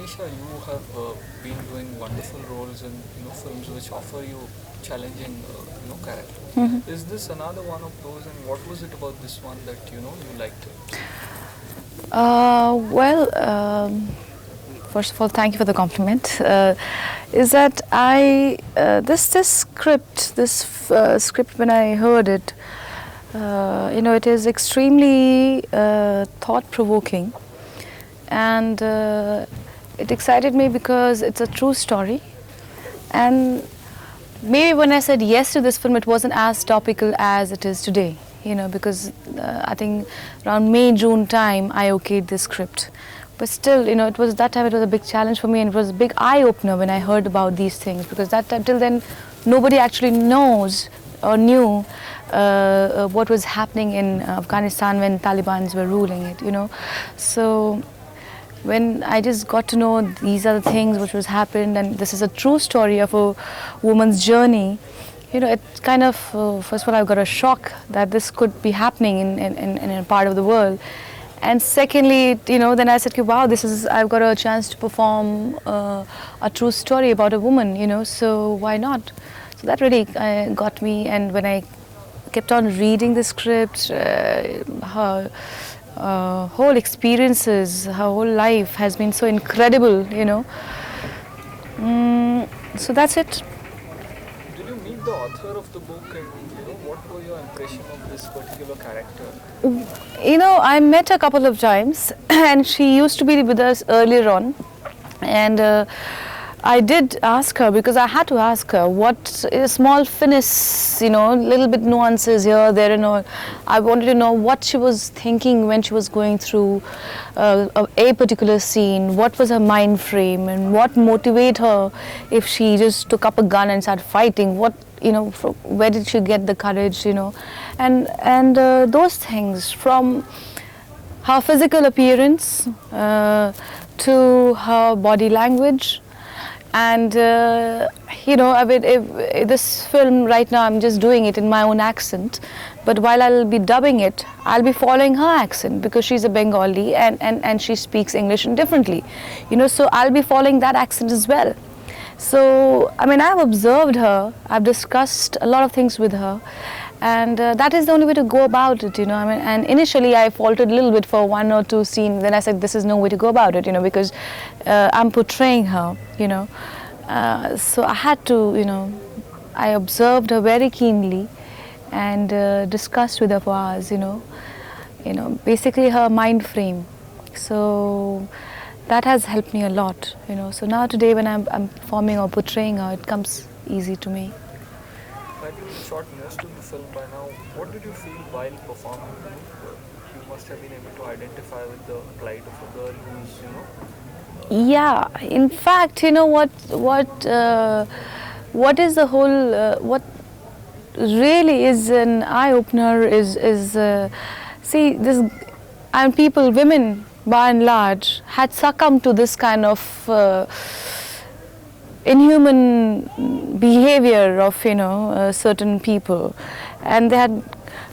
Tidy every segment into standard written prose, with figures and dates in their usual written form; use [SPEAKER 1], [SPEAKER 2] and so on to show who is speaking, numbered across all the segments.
[SPEAKER 1] Manisha, you have been doing wonderful roles in films which offer you challenging characters. Is this another one of those, and what was it about this one that you liked?
[SPEAKER 2] First of all, thank you for the compliment. Is that this script, when I heard it, it is extremely thought-provoking, and it excited me because it's a true story. And maybe when I said yes to this film, it wasn't as topical as it is today. Because I think around May, June time, I okayed this script. But still, it was that time, it was a big challenge for me, and it was a big eye-opener when I heard about these things, because that time, till then, nobody actually knows or knew what was happening in Afghanistan when Taliban were ruling it, So when I just got to know these are the things which was happened, and this is a true story of a woman's journey, it kind of, first of all, I got a shock that this could be happening in a part of the world. And secondly, then I said, wow, I've got a chance to perform a true story about a woman, so why not? So that really got me. And when I kept on reading the script, her whole experiences, her whole life has been so incredible, So that's it.
[SPEAKER 1] Did you meet the author of the book, and what was your impression of this particular character?
[SPEAKER 2] I met her a couple of times, and she used to be with us earlier on, and I did ask her, because I had to ask her what a small finesse, little bit nuances here, there, and all. I wanted to know what she was thinking when she was going through a particular scene, what was her mind frame, and what motivated her if she just took up a gun and started fighting, where did she get the courage, and those things, from her physical appearance to her body language. And if this film right now, I'm just doing it in my own accent, but while I'll be dubbing it, I'll be following her accent, because she's a Bengali and she speaks English differently, so I'll be following that accent as well. So I've observed her, I've discussed a lot of things with her, and that is the only way to go about it, and initially I faltered a little bit for one or two scenes. Then I said, this is no way to go about it, because I'm portraying her, so I had to, I observed her very keenly and discussed with her for hours, basically her mind frame. So that has helped me a lot, so now today when I'm performing or portraying her, it comes easy to me.
[SPEAKER 1] I think you shot most of the film by now. What did you feel while performing? You must have been able to identify with the plight of a girl who's,
[SPEAKER 2] Yeah, in fact, what is the whole, what really is an eye-opener is see, people, women by and large, had succumbed to this kind of inhuman behavior of certain people, and they had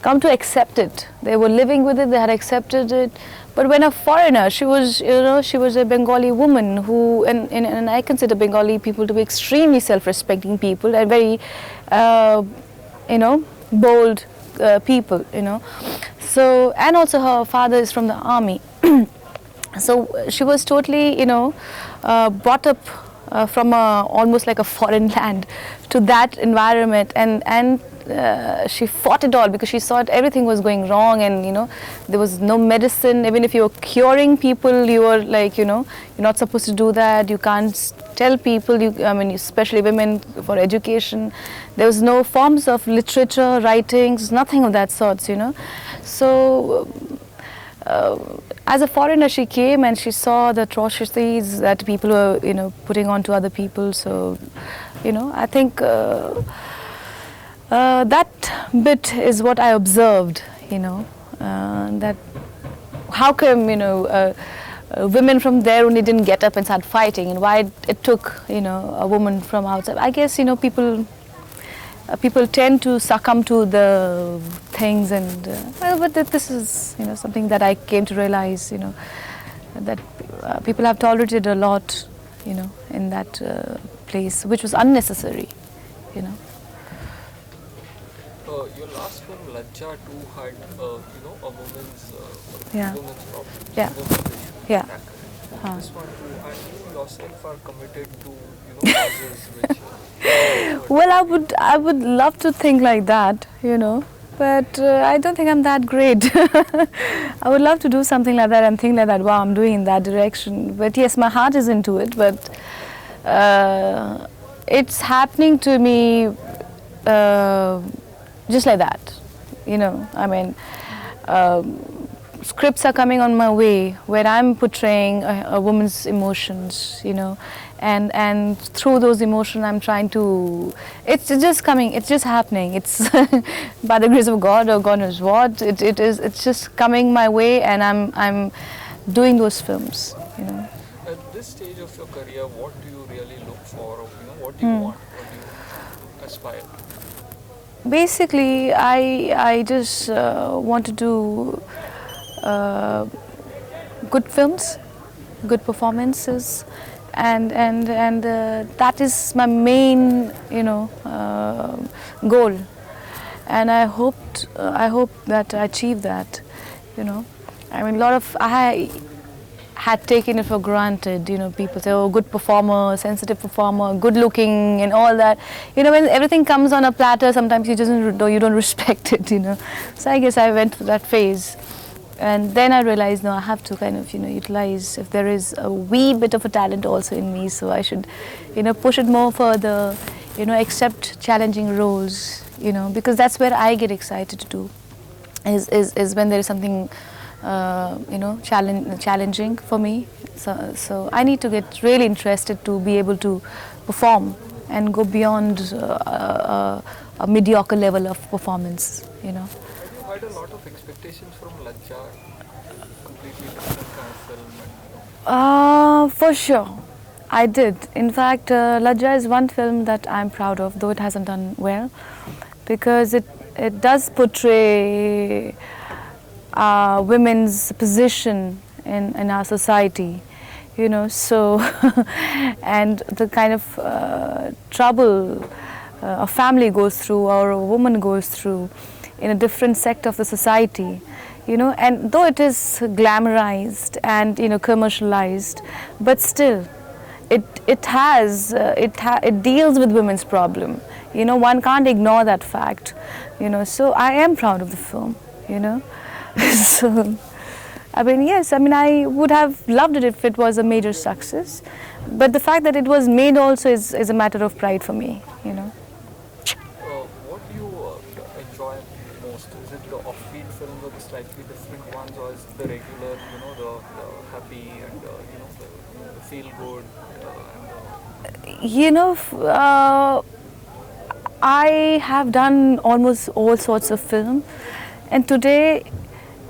[SPEAKER 2] come to accept it. They were living with it, they had accepted it. But when a foreigner, she was a Bengali woman who, and I consider Bengali people to be extremely self-respecting people and very bold people, so, and also her father is from the army. So she was totally brought up from almost like a foreign land to that environment, and she fought it all, because she saw everything was going wrong, and there was no medicine. Even if you were curing people, you were like, you're not supposed to do that. You can't tell people, especially women, for education. There was no forms of literature, writings, nothing of that sort, So as a foreigner, she came and she saw the atrocities that people were, putting on to other people. So, I think that bit is what I observed, that how come, women from there only didn't get up and start fighting, and why it took, a woman from outside. I guess, people tend to succumb to the things, and but this is something that I came to realize, that people have tolerated a lot, in that place, which was unnecessary,
[SPEAKER 1] Your last film, Lajja 2, had a woman's
[SPEAKER 2] Yeah.
[SPEAKER 1] women's problem,
[SPEAKER 2] Yeah.
[SPEAKER 1] women's issue.
[SPEAKER 2] Yeah.
[SPEAKER 1] Tackle. This one too, and you yourself are committed to causes which.
[SPEAKER 2] Well, I would love to think like that, but I don't think I'm that great. I would love to do something like that and think like that. Wow, I'm doing in that direction. But yes, my heart is into it. But it's happening to me just like that. I mean, scripts are coming on my way where I'm portraying a woman's emotions, and through those emotions I'm trying to, it's just coming, it's just happening, it's by the grace of God or God knows what, it's just coming my way, and I'm doing those films,
[SPEAKER 1] At this stage of your career, what do you really look for? Or, what do you want? What do you aspire?
[SPEAKER 2] Basically, I just want to do good films, good performances, and that is my main goal, and I hope that I achieve that. I mean, I had taken it for granted. People say, oh, good performer, sensitive performer, good looking, and all that. When everything comes on a platter, sometimes you don't respect it. So I guess I went through that phase. And then I realized, no, I have to kind of, utilize if there is a wee bit of a talent also in me. So I should, push it more further, accept challenging roles, because that's where I get excited to do, is when there is something, challenging for me. So I need to get really interested to be able to perform and go beyond a mediocre level of performance,
[SPEAKER 1] You had a lot of expectations from Lajja, completely different kind of film, and
[SPEAKER 2] For sure, I did. In fact, Lajja is one film that I'm proud of, though it hasn't done well, because it does portray women's position in our society, so and the kind of trouble a family goes through or a woman goes through in a different sector of the society, and though it is glamorized and commercialized, but still it deals with women's problem. One can't ignore that fact. So I am proud of the film. So I mean, yes, I would have loved it if it was a major success, but the fact that it was made also is a matter of pride for me.
[SPEAKER 1] what do you enjoy most? Is it the offbeat films or the slightly different ones, or is it the regular, the happy and the feel good?
[SPEAKER 2] I have done almost all sorts of film, and today,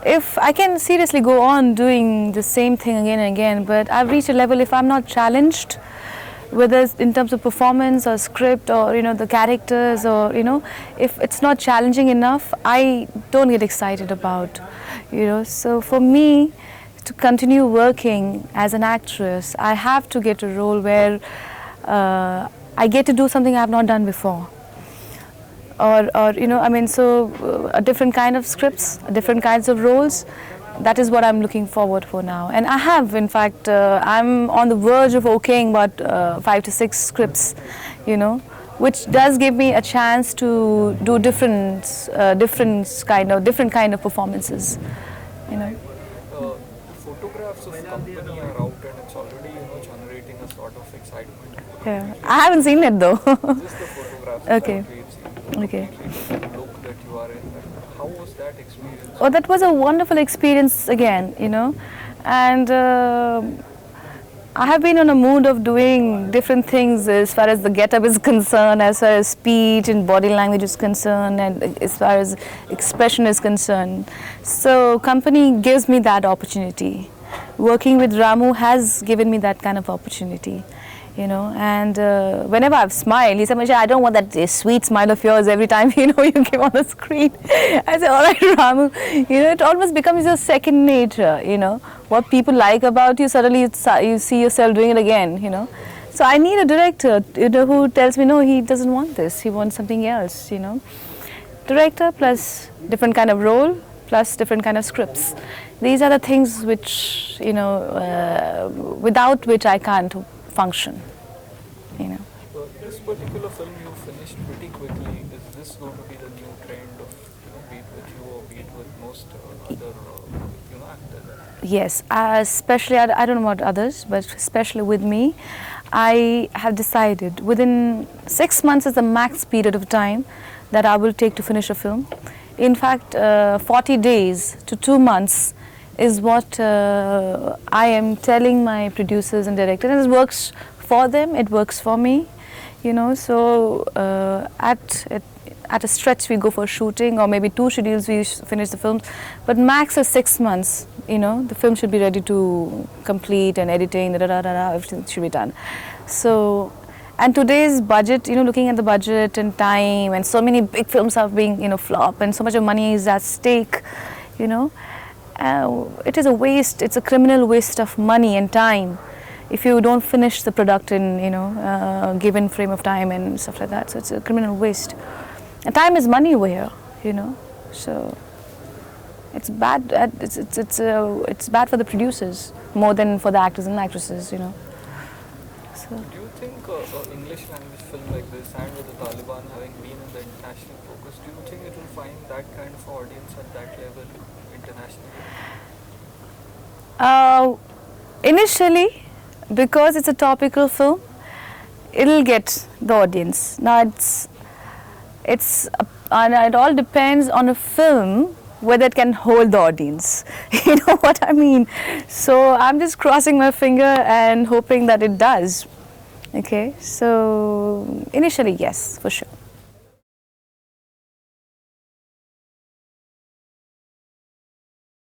[SPEAKER 2] if I can seriously go on doing the same thing again and again, but I've reached a level, if I'm not challenged, whether it's in terms of performance or script or the characters, or if it's not challenging enough, I don't get excited about. So for me to continue working as an actress, I have to get a role where I get to do something I've not done before, or so a different kind of scripts, different kinds of roles. That is what I'm looking forward for now, and I have, in fact, I'm on the verge of okaying about 5 to 6 scripts, which does give me a chance to do different kind of performances,
[SPEAKER 1] Photographs of company are out, and it's already generating a sort of excitement.
[SPEAKER 2] Yeah, I haven't seen it though.
[SPEAKER 1] Just the photographs.
[SPEAKER 2] Okay.
[SPEAKER 1] That we've seen,
[SPEAKER 2] Okay.
[SPEAKER 1] completely look that you are in. How was that experience?
[SPEAKER 2] Oh, that was a wonderful experience again, and I have been on a mood of doing different things as far as the get-up is concerned, as far as speech and body language is concerned, and as far as expression is concerned. So company gives me that opportunity. Working with Ramu has given me that kind of opportunity, you know. And whenever I've smiled, he said, Manisha, I don't want that sweet smile of yours every time, you know, you give on the screen. I said, all right, Ramu, you know, it almost becomes your second nature, you know. What people like about you, suddenly you see yourself doing it again, you know. So I need a director, you know, who tells me, no, he doesn't want this, he wants something else, you know. Director plus different kind of role plus different kind of scripts. These are the things which, you know, without which I can't function, you know.
[SPEAKER 1] This particular film you finished pretty quickly. Is this going to be the new trend of, you know, be it with you or be it with most other, you know, actors?
[SPEAKER 2] Yes, especially, I don't know about others, but especially with me, I have decided within 6 months is the max period of time that I will take to finish a film. In fact, 40 days to 2 months is what I am telling my producers and directors, and it works for them, it works for me, you know. So at a stretch we go for shooting, or maybe 2 schedules we finish the films, but max is 6 months, you know. The film should be ready to complete, and editing, everything should be done. So, and today's budget, you know, looking at the budget and time, and so many big films are being, you know, flop, and so much of money is at stake, you know. It is a waste, it's a criminal waste of money and time if you don't finish the product in, you know, given frame of time and stuff like that. So it's a criminal waste. And time is money over here, you know. So it's bad. It's bad for the producers more than for the actors and actresses, you know. So.
[SPEAKER 1] Do you think English language film like this, and with the Taliban having been in the international focus, do you think it will find that kind of audience at that level internationally?
[SPEAKER 2] Initially, because it's a topical film, it'll get the audience. Now and it all depends on a film whether it can hold the audience. You know what I mean? So I'm just crossing my finger and hoping that it does. Okay, so initially yes, for sure.